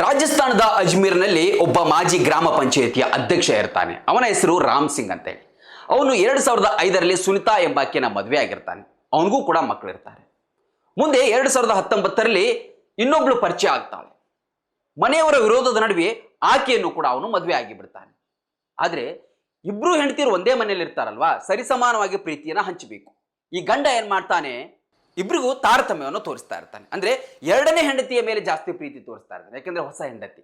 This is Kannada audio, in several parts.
ರಾಜಸ್ಥಾನದ ಅಜ್ಮೀರ್ನಲ್ಲಿ ಒಬ್ಬ ಮಾಜಿ ಗ್ರಾಮ ಪಂಚಾಯಿತಿಯ ಅಧ್ಯಕ್ಷ ಇರ್ತಾನೆ. ಅವನ ಹೆಸರು ರಾಮ್ ಸಿಂಗ್ ಅಂತ ಹೇಳಿ. ಅವನು 2005ರಲ್ಲಿ ಸುನಿತಾ ಎಂಬಾಕೆನ ಮದುವೆ ಆಗಿರ್ತಾನೆ. ಅವನಿಗೂ ಕೂಡ ಮಕ್ಕಳಿರ್ತಾರೆ. ಮುಂದೆ 2019ರಲ್ಲಿ ಇನ್ನೊಬ್ಳು ಪರಿಚಯ ಆಗ್ತಾಳೆ. ಮನೆಯವರ ವಿರೋಧದ ನಡುವೆ ಆಕೆಯನ್ನು ಕೂಡ ಅವನು ಮದುವೆ ಆಗಿಬಿಡ್ತಾನೆ. ಆದ್ರೆ ಇಬ್ರು ಹೆಂಡತಿರು ಒಂದೇ ಮನೆಯಲ್ಲಿ ಇರ್ತಾರಲ್ವಾ, ಸರಿಸಮಾನವಾಗಿ ಪ್ರೀತಿಯನ್ನ ಹಂಚಬೇಕು. ಈ ಗಂಡ ಏನ್ ಮಾಡ್ತಾನೆ, ಇಬ್ರಿಗೂ ತಾರತಮ್ಯವನ್ನು ತೋರಿಸ್ತಾ ಇರ್ತಾನೆ. ಅಂದ್ರೆ ಎರಡನೇ ಹೆಂಡತಿಯ ಮೇಲೆ ಜಾಸ್ತಿ ಪ್ರೀತಿ ತೋರಿಸ್ತಾ ಇರ್ತಾನೆ. ಯಾಕಂದ್ರೆ ಹೊಸ ಹೆಂಡತಿ.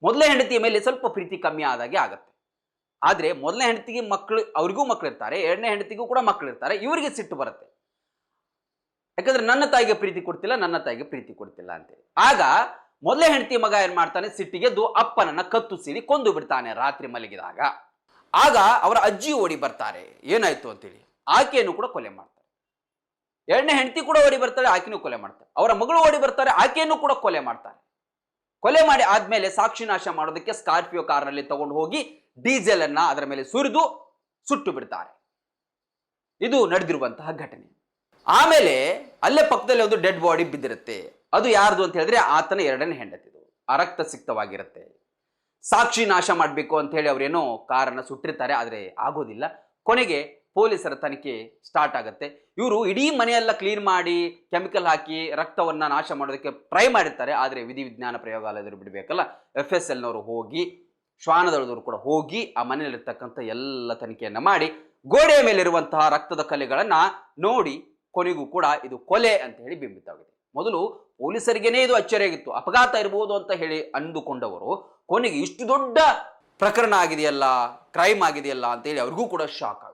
ಮೊದಲನೇ ಹೆಂಡತಿಯ ಮೇಲೆ ಸ್ವಲ್ಪ ಪ್ರೀತಿ ಕಮ್ಮಿ ಆದಾಗೆ ಆಗುತ್ತೆ. ಆದ್ರೆ ಮೊದಲನೇ ಹೆಂಡತಿಗೆ ಅವ್ರಿಗೂ ಮಕ್ಕಳು ಇರ್ತಾರೆ, ಎರಡನೇ ಹೆಂಡತಿಗೂ ಕೂಡ ಮಕ್ಕಳು ಇರ್ತಾರೆ. ಇವರಿಗೆ ಸಿಟ್ಟು ಬರುತ್ತೆ. ಯಾಕಂದ್ರೆ ನನ್ನ ತಾಯಿಗೆ ಪ್ರೀತಿ ಕೊಡ್ತಿಲ್ಲ, ನನ್ನ ತಾಯಿಗೆ ಪ್ರೀತಿ ಕೊಡ್ತಿಲ್ಲ ಅಂತೇಳಿ. ಆಗ ಮೊದಲನೇ ಹೆಂಡತಿ ಮಗ ಏನ್ ಮಾಡ್ತಾನೆ, ಸಿಟ್ಟಿಗೆದ್ದು ಅಪ್ಪನನ್ನ ಕತ್ತು ಸೀಳಿ ಕೊಂದು ಬಿಡ್ತಾನೆ ರಾತ್ರಿ ಮಲಗಿದಾಗ. ಆಗ ಅವರ ಅಜ್ಜಿ ಓಡಿ ಬರ್ತಾರೆ, ಏನಾಯ್ತು ಅಂತೇಳಿ. ಆಕೆಯನ್ನು ಕೂಡ ಕೊಲೆ ಮಾಡ್ತಾರೆ. ಎರಡನೇ ಹೆಂಡತಿ ಕೂಡ ಓಡಿ ಬರ್ತಾರೆ, ಆಕೆನೂ ಕೊಲೆ ಮಾಡ್ತಾರೆ. ಅವರ ಮಗಳು ಓಡಿ ಬರ್ತಾರೆ, ಆಕೆಯನ್ನು ಕೂಡ ಕೊಲೆ ಮಾಡ್ತಾರೆ. ಕೊಲೆ ಮಾಡಿ ಆದ್ಮೇಲೆ ಸಾಕ್ಷಿ ನಾಶ ಮಾಡೋದಕ್ಕೆ ಸ್ಕಾರ್ಪಿಯೋ ಕಾರ್ನಲ್ಲಿ ತಗೊಂಡು ಹೋಗಿ ಡೀಸೆಲ್ ಅನ್ನ ಅದರ ಮೇಲೆ ಸುರಿದು ಸುಟ್ಟು ಬಿಡ್ತಾರೆ. ಇದು ನಡೆದಿರುವಂತಹ ಘಟನೆ. ಆಮೇಲೆ ಅಲ್ಲೇ ಪಕ್ಕದಲ್ಲಿ ಒಂದು ಡೆಡ್ ಬಾಡಿ ಬಿದ್ದಿರುತ್ತೆ. ಅದು ಯಾರ್ದು ಅಂತ ಹೇಳಿದ್ರೆ ಆತನ ಎರಡನೇ ಹೆಂಡತಿದು. ರಕ್ತ ಸಿಕ್ತವಾಗಿರುತ್ತೆ. ಸಾಕ್ಷಿ ನಾಶ ಮಾಡಬೇಕು ಅಂತ ಹೇಳಿ ಅವರೇನೋ ಕಾರನ್ನ ಸುಟ್ಟಿರ್ತಾರೆ, ಆದ್ರೆ ಆಗೋದಿಲ್ಲ. ಕೊನೆಗೆ ಪೊಲೀಸರ ತನಿಖೆ ಸ್ಟಾರ್ಟ್ ಆಗುತ್ತೆ. ಇವರು ಇಡೀ ಮನೆಯೆಲ್ಲ ಕ್ಲೀನ್ ಮಾಡಿ ಕೆಮಿಕಲ್ ಹಾಕಿ ರಕ್ತವನ್ನ ನಾಶ ಮಾಡೋದಕ್ಕೆ ಟ್ರೈ ಮಾಡಿರ್ತಾರೆ. ಆದರೆ ವಿಧಿವಿಜ್ಞಾನ ಪ್ರಯೋಗಾಲಯದವರು ಬಿಡಬೇಕಲ್ಲ, FSLನವರು ಹೋಗಿ, ಶ್ವಾನದಳದವರು ಕೂಡ ಹೋಗಿ ಆ ಮನೆಯಲ್ಲಿರ್ತಕ್ಕಂಥ ಎಲ್ಲ ತನಿಖೆಯನ್ನ ಮಾಡಿ ಗೋಡೆಯ ಮೇಲಿರುವಂತಹ ರಕ್ತದ ಕಲೆಗಳನ್ನ ನೋಡಿ ಕೊನೆಗೂ ಕೂಡ ಇದು ಕೊಲೆ ಅಂತ ಹೇಳಿ ಬಿಂಬಿತವಾಗಿದೆ. ಮೊದಲು ಪೊಲೀಸರಿಗೇನೆ ಇದು ಅಚ್ಚರಿಯಾಗಿತ್ತು, ಅಪಘಾತ ಇರಬಹುದು ಅಂತ ಹೇಳಿ ಅಂದುಕೊಂಡವರು ಕೊನೆಗೆ ಇಷ್ಟು ದೊಡ್ಡ ಪ್ರಕರಣ ಆಗಿದೆಯಲ್ಲ, ಕ್ರೈಮ್ ಆಗಿದೆಯಲ್ಲ ಅಂತ ಹೇಳಿ ಅವ್ರಿಗೂ ಕೂಡ ಶಾಕ್ ಆಗುತ್ತೆ.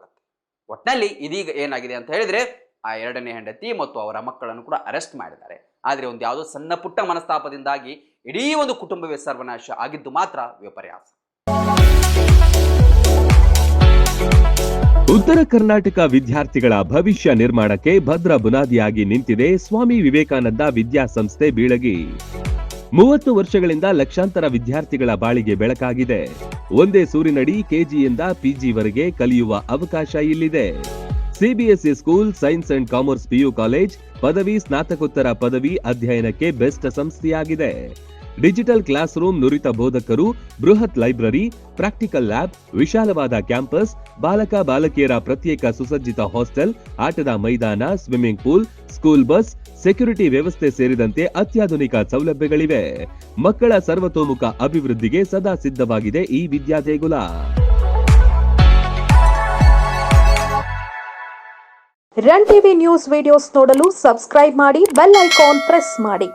ಒಟ್ಟಿನಲ್ಲಿ ಇದೀಗ ಏನಾಗಿದೆ ಅಂತ ಹೇಳಿದ್ರೆ, ಆ ಎರಡನೇ ಹೆಂಡತಿ ಮತ್ತು ಅವರ ಮಕ್ಕಳನ್ನು ಕೂಡ ಅರೆಸ್ಟ್ ಮಾಡಿದ್ದಾರೆ. ಆದರೆ ಒಂದು ಯಾವುದೋ ಸಣ್ಣ ಪುಟ್ಟ ಮನಸ್ತಾಪದಿಂದಾಗಿ ಇಡೀ ಒಂದು ಕುಟುಂಬವೇ ಸರ್ವನಾಶ ಆಗಿದ್ದು ಮಾತ್ರ ವಿಪರ್ಯಾಸ. ಉತ್ತರ ಕರ್ನಾಟಕ ವಿದ್ಯಾರ್ಥಿಗಳ ಭವಿಷ್ಯ ನಿರ್ಮಾಣಕ್ಕೆ ಭದ್ರ ಬುನಾದಿಯಾಗಿ ನಿಂತಿದೆ ಸ್ವಾಮಿ ವಿವೇಕಾನಂದ ವಿದ್ಯಾಸಂಸ್ಥೆ ಬೀಳಗಿ. 30 ವರ್ಷಗಳಿಂದ ಲಕ್ಷಾಂತರ ವಿದ್ಯಾರ್ಥಿಗಳ ಬಾಳಿಗೆ ಬೆಳಕಾಗಿದೆ. ಒಂದೇ ಸೂರಿನಡಿ ಕೆಜಿಯಿಂದ PGವರೆಗೆ ಕಲಿಯುವ ಅವಕಾಶ ಇಲ್ಲಿದೆ. CBSE school, science and commerce PU college, ಪದವಿ, ಸ್ನಾತಕೋತ್ತರ ಪದವಿ ಅಧ್ಯಯನಕ್ಕೆ ಬೆಸ್ಟ್ ಸಂಸ್ಥೆಯಾಗಿದೆ. ಡಿಜಿಟಲ್ ಕ್ಲಾಸ್ ರೂಮ್, ನುರಿತ ಬೋಧಕರು, ಬೃಹತ್ ಲೈಬ್ರರಿ, ಪ್ರಾಕ್ಟಿಕಲ್ ಲ್ಯಾಬ್, ವಿಶಾಲವಾದ ಕ್ಯಾಂಪಸ್, ಬಾಲಕ ಬಾಲಕಿಯರ ಪ್ರತ್ಯೇಕ ಸುಸಜ್ಜಿತ ಹಾಸ್ಟೆಲ್, ಆಟದ ಮೈದಾನ, swimming pool, school bus, security ವ್ಯವಸ್ಥೆ ಸೇರಿದಂತೆ ಅತ್ಯಾಧುನಿಕ ಸೌಲಭ್ಯಗಳಿವೆ. ಮಕ್ಕಳ ಸರ್ವತೋಮುಖ ಅಭಿವೃದ್ಧಿಗೆ ಸದಾ ಸಿದ್ಧವಾಗಿದೆ ಈ ವಿದ್ಯಾದೇಗುಲ. ರನ್ ಟಿವಿ ನ್ಯೂಸ್ ವಿಡಿಯೋಸ್ ನೋಡಲು ಸಬ್ಸ್ಕ್ರೈಬ್ ಮಾಡಿ, ಬೆಲ್ ಐಕಾನ್ ಪ್ರೆಸ್ ಮಾಡಿ.